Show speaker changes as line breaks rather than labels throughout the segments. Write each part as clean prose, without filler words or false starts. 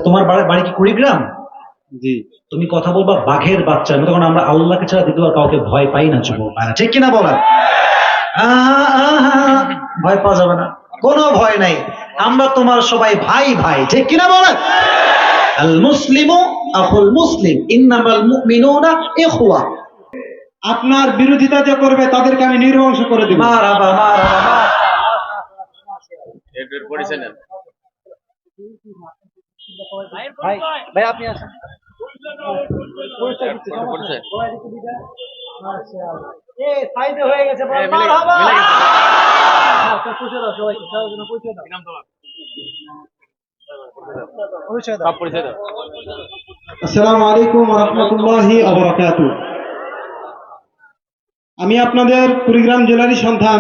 তোমার বাড়ি কি কুড়িগ্রাম?
জি।
তুমি কথা বলবা বাঘের বাচ্চা, তখন আমরা আল্লাহকে ছাড়া দ্বিতীয়বার কাউকে ভয় পাই না। যুবক ভাইরা, ঠিক কিনা বলেন? ভয় পাওয়া যাবে না, কোনো ভয় নাই। আমরা তোমার সবাই ভাই ভাই, ঠিক কিনা বলেন? আল মুসলিমু আখুল মুসলিম, ইন্নামাল মুমিনুনা ইখওয়া।
আপনার বিরোধিতা যে করবে তাদেরকে আমি নির্বংশ করে দেব।
মারহাবা মারহাবা।
ভাই আপনি আসেন। আসসালামু আলাইকুম ওয়া রাহমাতুল্লাহি ওয়া বারাকাতুহু। আমি আপনাদের কুড়িগ্রাম জেলারই সন্তান।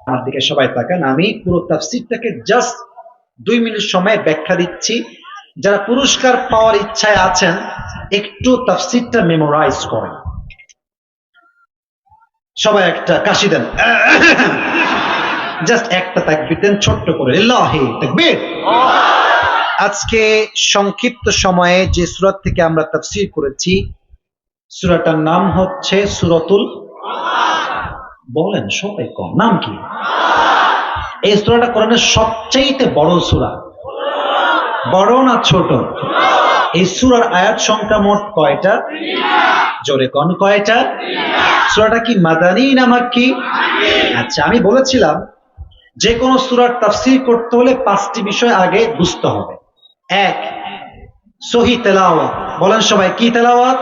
আমার দিকে সবাই তাকান, আমি পুরো তাফসীরটাকে জাস্ট 2 মিনিট সময় ব্যাখ্যা দিচ্ছি। যারা পুরস্কার পাওয়ার ইচ্ছায় আছেন একটু তাফসীরটা মেমোরাইজ করেন। সবাই একটা কাশি দেন, জাস্ট একটা তাকবীর দেন ছোট্ট করে, লিল্লাহি তাকবীর। আজকে সংক্ষিপ্ত সময়ে যে সূরা থেকে আমরা তাফসীর করেছি, সূরাটার নাম হচ্ছে সূরাতুল, বলেন সবাই কম, নাম কি? এই সূরাটা কোরআনের সবচেয়ে বড় সূরা। বড় না ছোট? এই সূরার আয়াত সংখ্যা মোট কয়টা? জোরে কোন কয়টা? সূরাটা কি মাদানী না মাক্কি? আচ্ছা, আমি বলেছিলাম যে কোনো সূরার তাফসীর করতে হলে 5টি বিষয় আগে বুঝতে হবে। 1, সহি তেলাওয়াত। বলেন সবাই, কি তেলাওয়াত?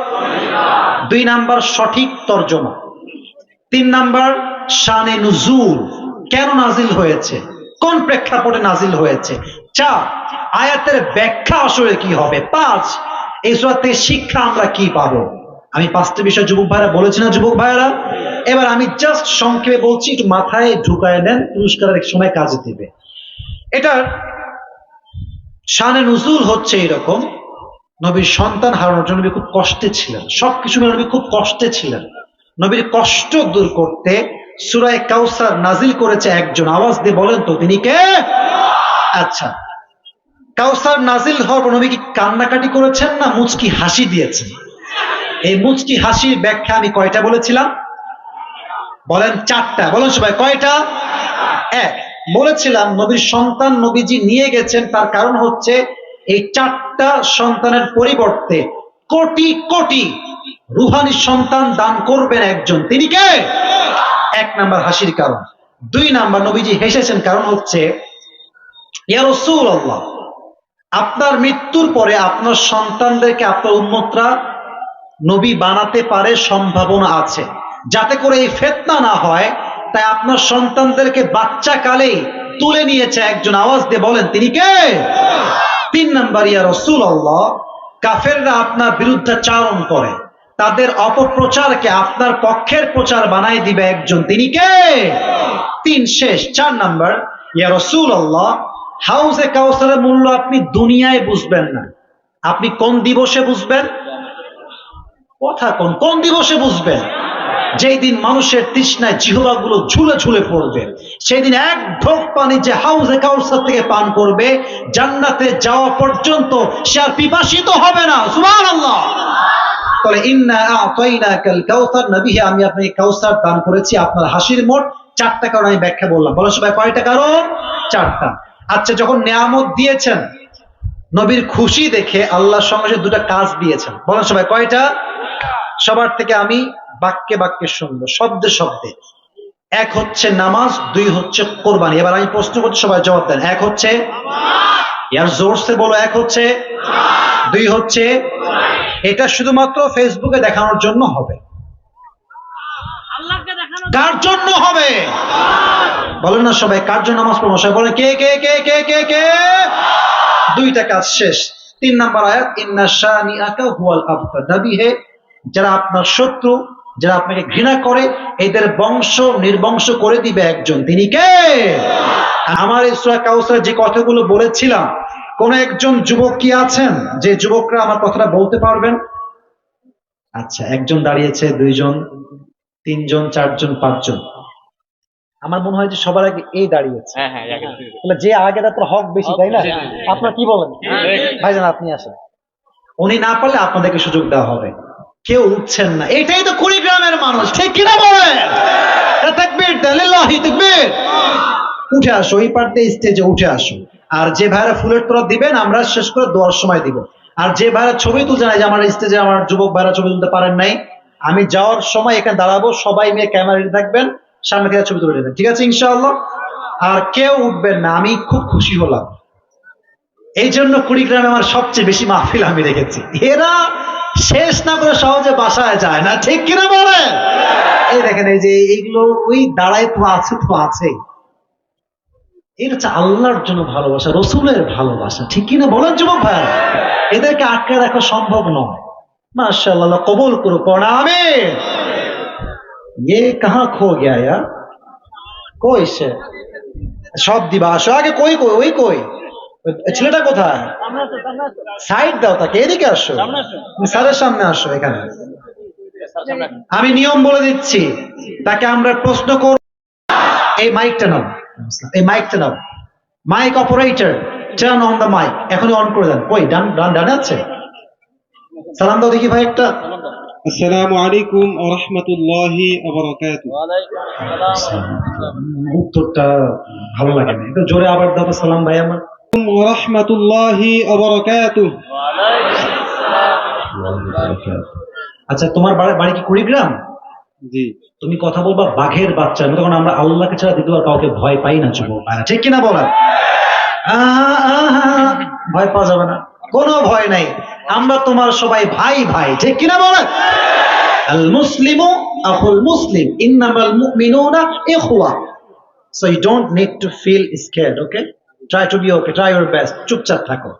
2 নাম্বার, সঠিক তরজমা। 3 নাম্বার, শানে নুজুল, কেন নাজিল হয়েছে, কোন প্রেক্ষাপটে নাজিল হয়েছে। 4, আয়াতের ব্যাখ্যা আসলে কি হবে। 5, এই সূরা থেকে শিক্ষা আমরা কি পাবো। আমি 5টি বিষয় যুবক ভাইরা বলেছি না যুবক ভাইরা? এবার আমি জাস্ট সংক্ষেপে বলছি, একটু মাথায় ঢুকায় নেন, পুরস্কারের এক সময় কাজে দিবে। এটার শানে নুজুল হচ্ছে এরকম, নবীর সন্তান হারানোর জন্য নবী খুব কষ্টে ছিলেন, সবকিছু নবী খুব কষ্টে ছিলেন। নবীর কষ্ট দূর করতে সূরা কাউসার নাজিল করেছে একজন। আওয়াজ দিয়ে বলেন তো তিনি কে? আচ্ছা, কাউসার নাজিল হওয়ার পর নবী কি কান্নাকাটি করেছেন না মুচকি হাসি দিয়েছেন? এই মুচকি হাসির ব্যাখ্যা আমি কয়টা বলেছিলাম? বলেন 4টা। বলেন সবাই, কয়টা? 1, বলেছিলাম নবীর সন্তান নবীজি নিয়ে গেছেন, তার কারণ হচ্ছে এই 4টা সন্তানের পরিবর্তে কোটি কোটি রুহানি সন্তান দান করবেন একজন, তিনি কে? 1 নাম্বার হাসির কারণ। 2 নাম্বার, নবীজি হেসেছেন কারণ হচ্ছে ইয়া রাসূলুল্লাহ, আপনার মৃত্যুর পরে আপনার সন্তানদেরকে আপনার উম্মতরা নবী বানাতে পারে, সম্ভাবনা আছে, যাতে করে এই ফিতনা না হয়, তাই আপনার সন্তানদেরকে বাচ্চা কালেই তুলে নিয়েছে একজন। আওয়াজ দিয়ে বলেন তিনি কে? 3 নাম্বার, ইয়া রাসূলুল্লাহ, কাফেররা আপনার বিরুদ্ধাচারণ করে, তাদের অপপ্রচারকে আপনার পক্ষের প্রচার বানাই দিবে একজন, তিনি কে? 3 শেষ। 4 নাম্বার, ইয়া রাসূলুল্লাহ, হাউজে কাউসারের মূল্য আপনি দুনিয়ায় বুঝবেন না, আপনি কোন দিবসে বুঝবেন? কথা কোন দিবসে বুঝবেন? যেই দিন মানুষের তৃষ্ণায় জিহ্বাগুলো ঝুলে ঝুলে পড়বে, সেই দিন এক ঢোক পানি যে হাউজে কাউসার থেকে পান করবে, জান্নাতে যাওয়া পর্যন্ত সে আর পিপাসিত হবে না। সুবহানাল্লাহ। তাহলে ইন্না আ'তাইনাকাল কাউসার, নবী হে আমি আপনাকে কাউসার দান করেছি। আপনার হাসির মোট 4টা কারণ আমি ব্যাখ্যা বললাম। বলো সবাই, কয়টা কারণ? 4টা। আচ্ছা, যখন নেয়ামত দিয়েছেন, নবীর খুশি দেখে আল্লাহর সঙ্গে 2টা কাজ দিয়েছেন। বলেন সবাই, কয়টা? সবার থেকে আমি বাক্যে বাক্যে শুনবো, শব্দে শব্দে। 1 হচ্ছে নামাজ, 2 হচ্ছে কোরবানি। এবার আমি প্রশ্ন করছি, সবাই জবাব দেন। 1 হচ্ছে, ইয়ার জোরসে বলো, 1 হচ্ছে, 2 হচ্ছে। এটা শুধুমাত্র ফেসবুকে দেখানোর জন্য হবে। কার জন্য হবে? বলেন না সবাই, কার জন্য নামাজ পড়বো? সবাই বলেন, কে কে কে কে কে কে? 2টা কাজ শেষ। 3 নাম্বার আয়াত, ইন্না শানিআকা হুয়াল আবতার, নবী হে যারা আপনার শত্রু, যারা আপনাকে ঘৃণা করে, এদের বংশ নির্বংশ করে দিবে একজন, তিনি কে? আমার এই সূরা কাউসার যে কথাগুলো বলেছিলাম, কোন একজন যুবক কি আছেন যে যুবকরা আমার কথাটা বলতে পারবেন? আচ্ছা, একজন দাঁড়িয়েছে, 2 জন, 3 জন, 4 জন, 5 জন। আমার মনে হয় যে সবার আগে এই দাঁড়িয়েছে,
হ্যাঁ হ্যাঁ
তাহলে যে আগে তারপর হক বেশি, তাই না? আপনার কি বলেন ভাইজান? আপনি আসেন, উনি না পারলে আপনাদেরকে সুযোগ দেওয়া হবে। কেউ উঠছেন না, এটাই তো কুড়িগ্রামের মানুষ, ঠিক কিনা বলেন? তাকবীর দেন, লিল্লাহি তাকবীর। উঠে আসো, এই পার্টে স্টেজে উঠে আসো। আর যে ভাইরা ফুলের তোড়া দিবেন আমরা শেষ করে দোয়ার সময় দিব। আর যে ভাইরা ছবি তুলছে না, যে আমার স্টেজে আমার যুবক ভাইরা ছবি তুলতে পারেন নাই, আমি যাওয়ার সময় এখানে দাঁড়াবো, সবাই মিলে ক্যামেরা রেডি থাকবেন, সামনে থেকে ছবি তুলে নেবেন, ঠিক আছে ইনশাআল্লাহ? আর কেউ উঠবেন না, আমি খুব খুশি হলাম। এই জন্য কুড়িগ্রামে আমার সবচেয়ে বেশি মাহফিল আমি রেখেছি। এরা শেষ না করে সহজে বাসায় যায় না, ঠিক কিনা বলেন? এই দেখেন, এই যে এইগুলো ওই দাঁড়ায় তো আছে, তো আছে। এটা হচ্ছে আল্লাহর জন্য ভালোবাসা, রসুলের ভালোবাসা, ঠিক কিনা বলেন যুবক ভাই? এদেরকে আটকে রাখা সম্ভব নয়। মাশাআল্লাহ, কবুল করুক, পড়া আমিন। ये कहाँ खो गया यार, কই সে? সব দিবা, আসো আগে। কই কই, ওই কই, ছেলেটা কোথায়? সাইড দাও তাকে, এদিকে আসো, স্যারের সামনে আসো এখানে। আমি নিয়ম বলে দিচ্ছি, তাকে আমরা প্রশ্ন করব। এই মাইকটা নাও, এই মাইকটা নাও, mic operator turn on the mic, এখনই অন করে দেন। কই ডান আছে? সালাম দাও দেখি ভাই একটা।
আসসালামু আলাইকুম ওয়া রাহমাতুল্লাহি ওয়া বারাকাতুহু।
উত্তরটা ভালো লাগে না, একটু জোরে আবার দাও সালাম ভাই আমার।
ওয়া রাহমাতুল্লাহি ওয়া বারাকাতুহু।
আচ্ছা, তোমার বাড়ি কি কুড়িগ্রাম?
জি।
তুমি কথা বলবা বাঘের বাচ্চা, তখন আমরা আল্লাহকে ছাড়া দ্বিতীয় কাউকে ভয় পাই না যুবক ভাইরা, ঠিক কিনা বলেন? ভয় পাওয়া যাবে না, কোনো ভয় নাই। আমরা তোমার সবাই ভাই ভাই, ঠিক কিনা বলেন? আল মুসলিমু আখুল মুসলিম, ইন্নামাল মুমিনুনা ইখওয়া। So you don't need to feel scared, okay? Try to be okay, try your best. চুপচাপ থাকো।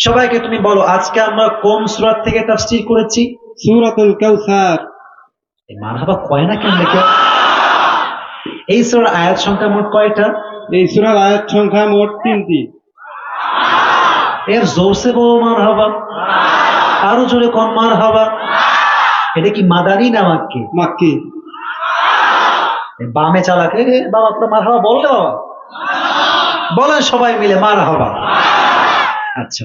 সবাইকে তুমি বলো, আজকে আমরা কোন সূরা থেকে তাফসীর করেছি?
সূরাতুল কাউসার।
মারহাবা কয় না কেন দেখো? এই সূরার আয়াত সংখ্যা মোট কয়টা?
এই সূরার আয়াত সংখ্যা মোট 3টি।
এর জোরসে বলো মারহাবা, আরো জোরে কোন মারহাবা। এটা কি মাদানী না মাক্কি?
মাক্কি।
বামে চালাকে বাবা, আপনার মারহাবা বললে বাবা, বলেন সবাই মিলে মারহাবা। আচ্ছা,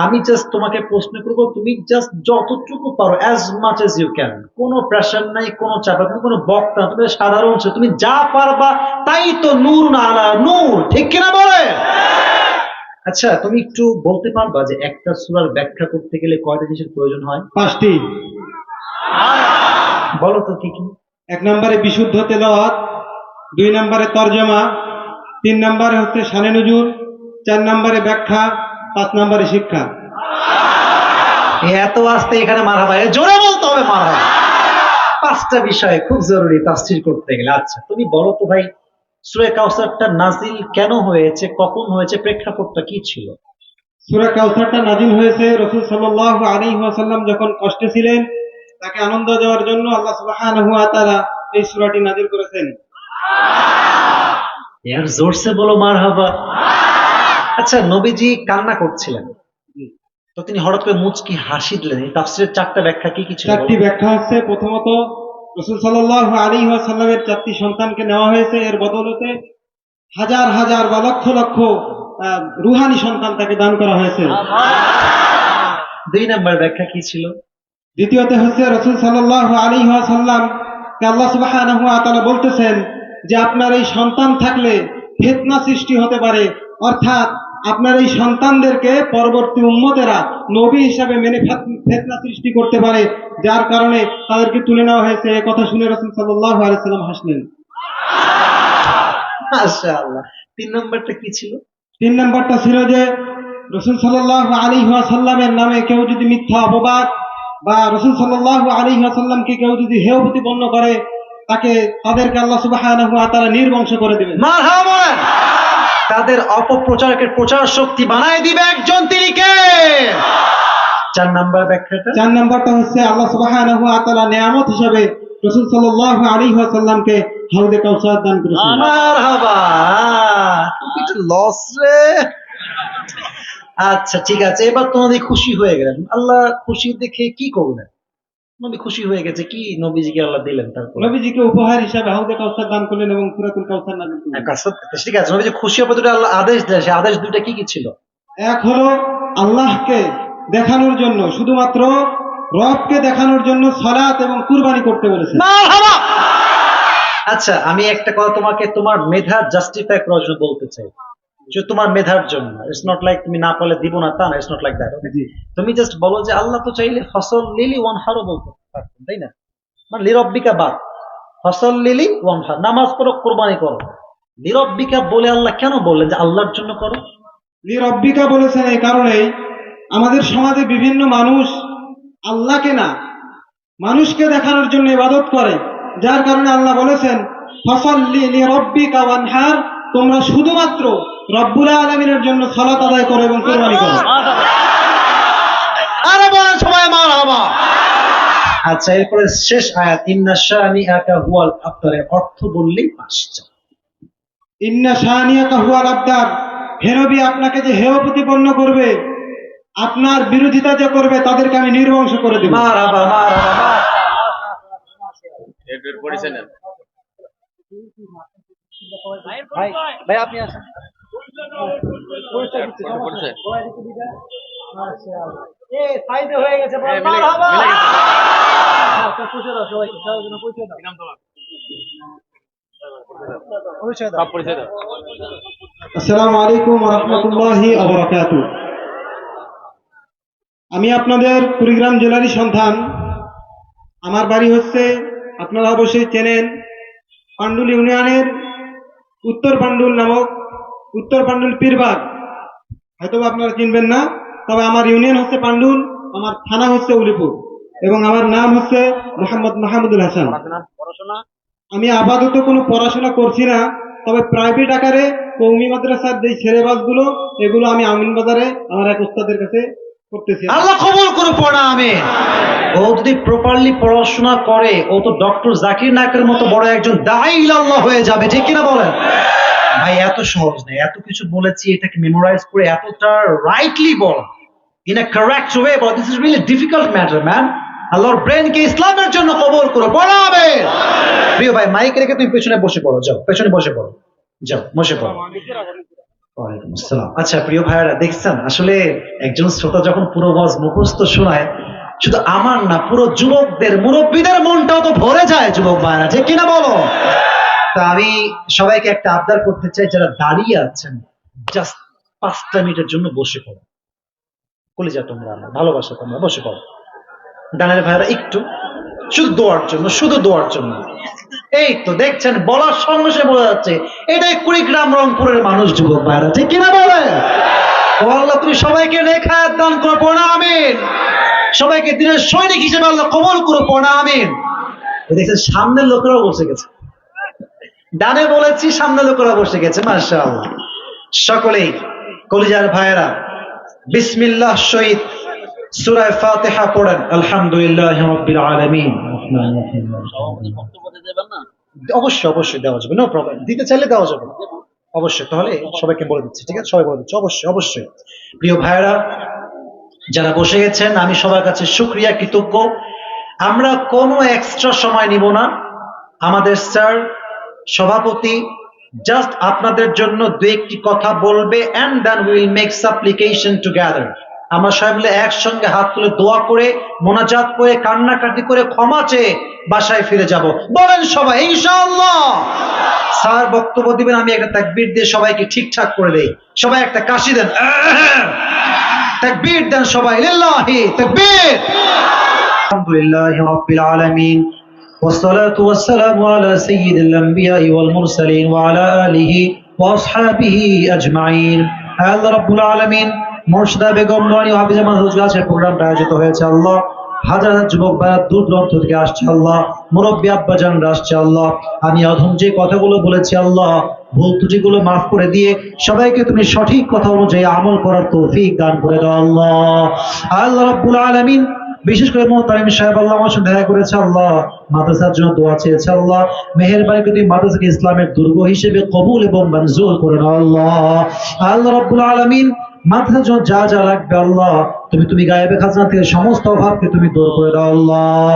আমি জাস্ট তোমাকে প্রশ্ন করবো, তুমি জাস্ট যতটুকু পারো, as much as you can, কোনো প্রেশার নাই, কোনো চাপ, তুমি কোনো বক্তা, তুমি সাধারণ, তুমি যা পারবা তাই তো নূর না আলা নূর, ঠিক কিনা বলে? আচ্ছা, তুমি একটু বলতে পারবা যে একটা সূরার ব্যাখ্যা করতে গেলে কয়টা জিনিসের প্রয়োজন হয়?
5টি।
বলো তো কি কি?
1 নম্বরে বিশুদ্ধ তেলাওয়াত, 2 নম্বরে তরজমা, 3 নম্বরে হচ্ছে শানে নুজুল, 4 নম্বরে ব্যাখ্যা, 5 নম্বরে শিক্ষা।
এত আসতে এখানে মারহাবা, জোরে বলতে হবে মারহাবা। 5টা বিষয় খুব জরুরি তাফসীর করতে গেলে। আচ্ছা, তুমি বলো তো ভাই, সূরা কাউসারটা নাজিল কেন হয়েছে, কখন হয়েছে, প্রেক্ষাপটটা কি ছিল?
সূরা কাউসারটা নাজিল হয়েছে রাসূল সাল্লাল্লাহু আলাইহি ওয়াসাল্লাম যখন কষ্টে ছিলেন, তাকে আনন্দ দেওয়ার জন্য আল্লাহ সুবহানাহু ওয়া তাআলা এই সূরাটি নাজিল করেছেন।
यार जोर से बोलो মারহাবা। আচ্ছা, নবীজি কান্না করছিলেন, তো তিনি হঠাৎ করে মুচকি হাসি দিলেন। এই তাফসীরের 4টা ব্যাখ্যা কি কি ছিল?
4টি ব্যাখ্যা হচ্ছে, প্রথমত রাসূল সাল্লাল্লাহু আলাইহি ওয়াসাল্লামের 4টি সন্তানকে নেওয়া হয়েছে, এর বদৌলতে হাজার হাজার বা লক্ষ লক্ষ রুহানি সন্তান তাকে দান করা হয়েছে।
2 নম্বর ব্যাখ্যা কি ছিল?
দ্বিতীয়ত হচ্ছে রাসূল সাল্লাল্লাহু আলাইহি ওয়াসাল্লাম কে আল্লাহ সুবহানাহু ওয়া তাআলা বলতেছেন যে আপনার এই সন্তান থাকলে ফিতনা সৃষ্টি হতে পারে, অর্থাৎ আপনার এই সন্তানদেরকে পরবর্তী উম্মতেরা নবী হিসাবে মেনে ফিতনা সৃষ্টি করতে পারে, যার কারণে তাদেরকে তুলে নেওয়া হয়েছে। এই কথা শুনে রাসূল সাল্লাল্লাহু আলাইহি ওয়াসাল্লাম হাসলেন।
মাশাআল্লাহ। 3 নম্বরটা কি ছিল?
3 নম্বরটা ছিল যে রাসূল সাল্লাল্লাহু আলাইহি ওয়াসাল্লামের নামে কেউ যদি মিথ্যা অপবাদ বা রাসূল সাল্লাল্লাহু আলাইহি ওয়াসাল্লামকে কেউ যদি হেয় প্রতিপন্ন করে, তাদেরকে আল্লাহ সুবহানাহু ওয়া তাআলা নির্বংশ করে দিবেন।
মারহাবা। তাদের অপপ্রচারকের প্রচার শক্তি বানায় দিবে একজন, তিনি কে? 4 নম্বর ব্যাখ্যাটা?
4 নম্বরটা হচ্ছে আল্লাহ সুবহানাহু ওয়া তাআলা নিয়ামত হিসেবে রাসূল সাল্লাল্লাহু আলাইহি ওয়াসাল্লামকে হাউজে কাউসার দান করেছেন।
মারহাবা। তুমি তো লস রে। আচ্ছা ঠিক আছে, এবার তোমাদের খুশি হয়ে গেলেন, আল্লাহ খুশি দেখে কি করলেন? নবী খুশি হয়ে গেছে, কি নবীজিকে আল্লাহ দিলেন তারপর
নবীজিকে উপহার হিসাবে হাউজে কাউসার দান করলেন এবং সূরাতুল কাউসার নাযিল করলেন।
ঠিক আছে, নবীজি খুশি হবে দুটো আল্লাহ আদেশ দেয়, সেই আদেশ দুইটা কি কি ছিল?
এক হলো আল্লাহকে দেখানোর জন্য, শুধুমাত্র রবকে দেখানোর জন্য সালাত এবং কুরবানি করতে বলেছেন।
মারহাবা। আচ্ছা, আমি একটা কথা তোমাকে তোমার মেধা জাস্টিফাই করার জন্য বলতে চাই, যে তোমার মেধার জন্য। ইটস নট লাইক তুমি না পারলে দিব না, তা না। It's not like that.
জি।
তুমি জাস্ট বলো যে আল্লাহ তো চাইলে ফসল লিলি ওয়ান হারও বলতে পারতেন, তাই না? মানে লিরব্বিকা বাদ, ফসল লিলি ওয়ান হার, নামাজ পড়ো, কোরবানি করো। লিরব্বিকা বলে আল্লাহ কেন বললেন যে আল্লাহর জন্য করো?
লিরব্বিকা বলেছেন এই কারণেই, আমাদের সমাজে বিভিন্ন মানুষ আল্লাহকে না, মানুষকে দেখানোর জন্য ইবাদত করে, যার কারণে আল্লাহ বলেছেন ফাসাল্লি লিরাব্বিকা ওয়ানহার, তোমরা শুধুমাত্র রব্বুল আলামিনের জন্য সালাত আদায় করো এবং কুরবানি করো।
আরে বলেন সবাই মারহাবা। আচ্ছা, এরপরে শেষ আয়াত, ইন্না শানিআকা হুয়াল আবতার, অর্থ বললেই পাস।
ইন্না শানিআকা হুয়াল আবতার, হে নবী, আপনাকে যে হেয় প্রতিপন্ন করবে, আপনার বিরোধিতা যে করবে, তাদেরকে আমি নির্বংশ করে দেব।
মারহাবা মারহাবা।
এর পরিচয় নেন।
ভাই ভাই আপনি আসেন।
পরিচয়।
এ সাইডে হয়ে গেছে, বল
মিলে গেছে,
মারহাবা।
মিলে গেছে।
পরিচয় দাও সবাইকে, সবার জন্য পরিচয় দাও।
কি নাম তোমার?
পরিচয় দাও।
সব পরিচয় দাও।
আসসালামু আলাইকুম ওয়া রাহমাতুল্লাহি ওয়া বারাকাতুহু। আমি আপনাদের কুড়িগ্রাম জেলারই সন্তান। আমার বাড়ি হচ্ছে, আপনারা অবশ্যই চেনেন, পান্ডুল ইউনিয়নের উত্তর পান্ডুল নামক, উত্তর পান্ডুল পীরবাগ, হয়তো আপনারা চিনবেন না, তবে আমার ইউনিয়ন হচ্ছে পান্ডুল, আমার থানা হচ্ছে উলিপুর, এবং আমার নাম হচ্ছে মোহাম্মদ মাহমুদুল হাসান।
পড়াশোনা?
আমি আপাতত কোনো পড়াশোনা করছি না, তবে প্রাইভেট আকারে কওমি মাদ্রাসার যে সিলেবাসগুলো, এগুলো আমি আমিন বাজারে আমার এক উস্তাদের কাছে করতেছি।
আল্লাহ কবুল করে পড়া, আমিন। ও যদি প্রপারলি পড়াশোনা করে, ও তো ডক্টর জাকির নায়কের মতো বড় একজন দাঈ ইলাল্লাহ হয়ে যাবে, ঠিক কিনা বলেন? ভাই এত সহজ নেই, এত কিছু বলেছি, এটাকে মেমোরাইজ করে এতটা rightly ball, in a correct way ball, this is really difficult matter man. আল্লাহর ব্রেনকে ইসলামের জন্য কবুল করো, পড়া হবে। প্রিয় ভাই, মাইক রেখে তুমি পেছনে বসে পড়ো, যাও পেছনে বসে পড়ো, যাও বসে পড়ো। ওয়ালাইকুম আসসালাম। আচ্ছা প্রিয় ভাইয়েরা, দেখছেন আসলে একজন শ্রোতা যখন পুরো ওয়াজ মুখস্থ শোনায়, শুধু আমার না, পুরো যুবকদের, মুরব্বীদের মনটাও তো ভরে যায়, যুবক ভাইয়েরা, ঠিক কিনা বলো? তা আমি সবাইকে একটা আবদার করতে চাই, যারা দাঁড়িয়ে আছেন, জাস্ট 5টা মিনিটের জন্য বসে পড়ো। কলিজা তোমরা, আমার ভালোবাসা তোমরা, বসে পড়ো। ডানের ভাইয়েরা একটু, শুধু দোয়ার জন্য, শুধু দোয়ার জন্য। এই তো দেখছেন, বলার সঙ্গে সঙ্গে বোঝা যাচ্ছে এটাই কুড়িগ্রাম রংপুরের মানুষ, যুবক ভাইরা, ঠিক কিনা বলে? ও আল্লাহ, তুমি সবাইকে নেখায়াত দান করো, পড়া আমিন। সবাইকে দিনের সৈনিক হিসেবে আল্লাহ কবুল করো, পড়া আমিন। দেখছেন সামনের লোকেরাও বসে গেছে, ডানে বলেছি, সামনের লোকেরা বসে গেছে, মাশাআল্লাহ। সকলেই কলিজার ভাইয়েরা, বিসমিল্লাহ শহীদ সূরা ফাতিহা পড়েন। আলহামদুলিল্লাহি রাব্বিল আলামিন।
বক্তব্য দিতে দেবেন না?
অবশ্যই অবশ্যই দেওয়া যাবে, নো প্রবলেম, দিতে চাইলে দেওয়া যাবে অবশ্যই। তাহলে সবাইকে বলে দিচ্ছি, ঠিক আছে? সবাই বলে দিচ্ছি, অবশ্যই অবশ্যই। প্রিয় ভাইয়েরা যারা বসে গেছেন, আমি সবার কাছে শুকরিয়া কৃতজ্ঞ। আমরা কোনো এক্সট্রা সময় নিব না। আমাদের স্যার সভাপতি জাস্ট আপনাদের জন্য দু একটি কথা বলবে, and then we will make supplication together. আমরা সবাই মিলে একসঙ্গে হাত তুলে দোয়া করে, মোনাজাত করে, কান্নাকাটি করে, ক্ষমা চেয়ে বাসায় ফিরে যাব। বলেন সবাই ইনশাআল্লাহ। স্যার বক্তব্য দিবেন, আমি একটা তাকবীর দিয়ে সবাইকে ঠিকঠাক করে দেই। সবাই একটা কাশি দেন, তাকবীর দেন সবাই, লিল্লাহি তাকবীর। আলহামদুলিল্লাহি রাব্বিল আলামিন, والصلاة والسلام على سيد الأنبياء والمرسلين وعلى آله وأصحابه أجمعين। আল্লাহ রাব্বুল আলামিন, মুর্শিদা বেগম নুরানী হাফিজা মাহফুজ গাছের প্রোগ্রামটা আয়োজিত হয়েছে আল্লাহ। হাজার হাজার যুবক ভাইরা দূর দূরান্ত থেকে আসছে আল্লাহ, মুরব্বী আব্বাজানরা আসছে আল্লাহ। আমি অধম যে কথাগুলো বলেছি আল্লাহ, ভুল ত্রুটিগুলো মাফ করে দিয়ে সবাইকে তুমি সঠিক কথা অনুযায়ী আমল করার তৌফিক দান করে দাও আল্লাহ। আল্লাহ রাব্বুল আলামিন, বিশেষ করে মোহতামিম সাহেব আল্লাহ আমার সাথে দেখা করেছে আল্লাহ, মাদ্রাসার জন্য দোয়া চেয়েছে আল্লাহ। মেহেরবানি করে তুমি মাদ্রাসাকে ইসলামের দুর্গ হিসেবে কবুল এবং মঞ্জুর করে নাও আল্লাহ। আল্লাহ রাব্বুল আলামিন, মাদ্রাসার জন্য যা যা লাগবে আল্লাহ তুমি গায়েবে খাজনা থেকে সমস্ত অভাবকে তুমি দূর করে দাও আল্লাহ।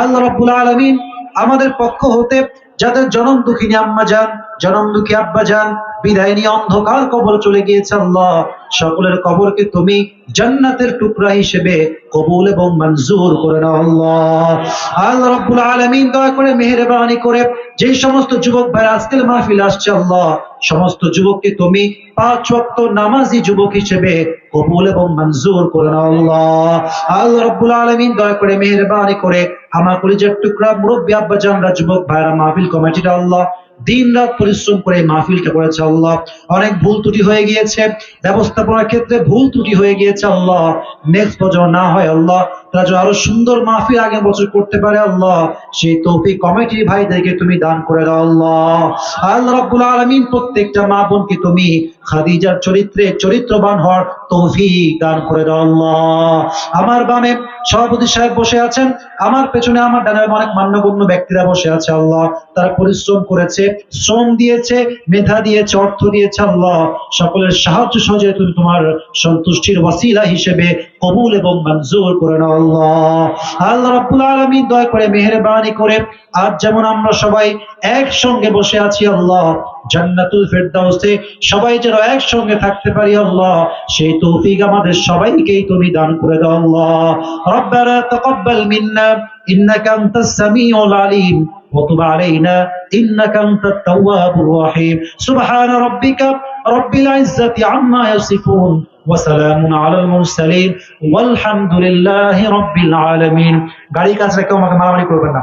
আল্লাহ রাব্বুল আলামিন আমাদের পক্ষ হতে যাদের জনম দুঃখিনী আম্মা যান, জনম দুঃখী আব্বা যান বিদায় নিয়ে অন্ধকার কবর চলে গিয়েছে আল্লাহ, সকলের কবরকে তুমি জান্নাতের টুকরা হিসেবে কবুল এবং মঞ্জুর করে নাও আল্লাহ। আল্লাহ রাব্বুল আলামিন দয়া করে মেহেরবানি করে যে সমস্ত যুবক ভাই আজকের মাহফিল আসছে আল্লাহ, সমস্ত যুবককে তুমি 5 ওয়াক্ত নামাজি যুবক হিসেবে কবুল এবং মঞ্জুর করে নাও আল্লাহ। আল্লাহ রাব্বুল আলামিন দয়া করে মেহেরবানি করে আমার কলিজার টুকরা মুরব্বী আব্বা জানরা যুবক ভাইরা মাহফিল কমিটিটা আল্লাহ দিন রাত পরিশ্রম করে মাহফিলটা করেছে আল্লাহ, অনেক ভুল ত্রুটি হয়ে গিয়েছে, ব্যবস্থাপনার ক্ষেত্রে ভুল ত্রুটি হয়ে গিয়েছে আল্লাহ, নেক্সট বছর না হয় আল্লাহ তারা যেন আরো সুন্দর মাহফিল আগে বছর করতে পারে আল্লাহ, সেই তৌফিক কমিটির ভাইদেরকে তুমি দান করে দাও আল্লাহ। আল্লাহ রাব্বুল আলামিন প্রত্যেকটা মা বোনকে তুমি খাদিজার চরিত্রে চরিত্রবান হওয়ার তৌফিক দান করে দাও আল্লাহ। আমার বামে সভাপতি সাহেব বসে আছেন, আমার পেছনে আমার ডানে অনেক মান্যগণ্য ব্যক্তিরা বসে আছে আল্লাহ, তারা পরিশ্রম করেছে, শ্রম দিয়েছে, মেধা দিয়েছে, অর্থ দিয়েছে আল্লাহ, সকলের সাহায্য সহযোগিতা তুমি তোমার সন্তুষ্টির ওয়াসিলা হিসেবে কবুল এবং মঞ্জুর করে নাও আল্লাহ। আল্লাহ রাব্বুল আলামিন দয়া করে মেহেরবানি করে আজ যেমন আমরা সবাই একসঙ্গে বসে আছি আল্লাহ, জান্নাতুল ফেরদাউসে সবাই যেন একসঙ্গে থাকতে পারি আল্লাহ, সেই তৌফিক আমাদের সবাইকেই তুমি দান করে দাও আল্লাহ। রব্বানা তাকাব্বাল মিন্না ইন্নাকা আনতাস সামিউল আলিম ওয়া তুব আলাইনা ইন্নাকা আনতাত তাওয়াবুর রহিম। সুবহানা রাব্বিকা রাব্বিল ইজ্জাতি আম্মা ইয়াসিফুন ওয়া সালামুন আলাল মুরসালিন ওয়ালহামদুলিল্লাহি রাব্বিল আলামিন। গাড়ি কাছে কেউ আমাকে মারামারি করবেন না।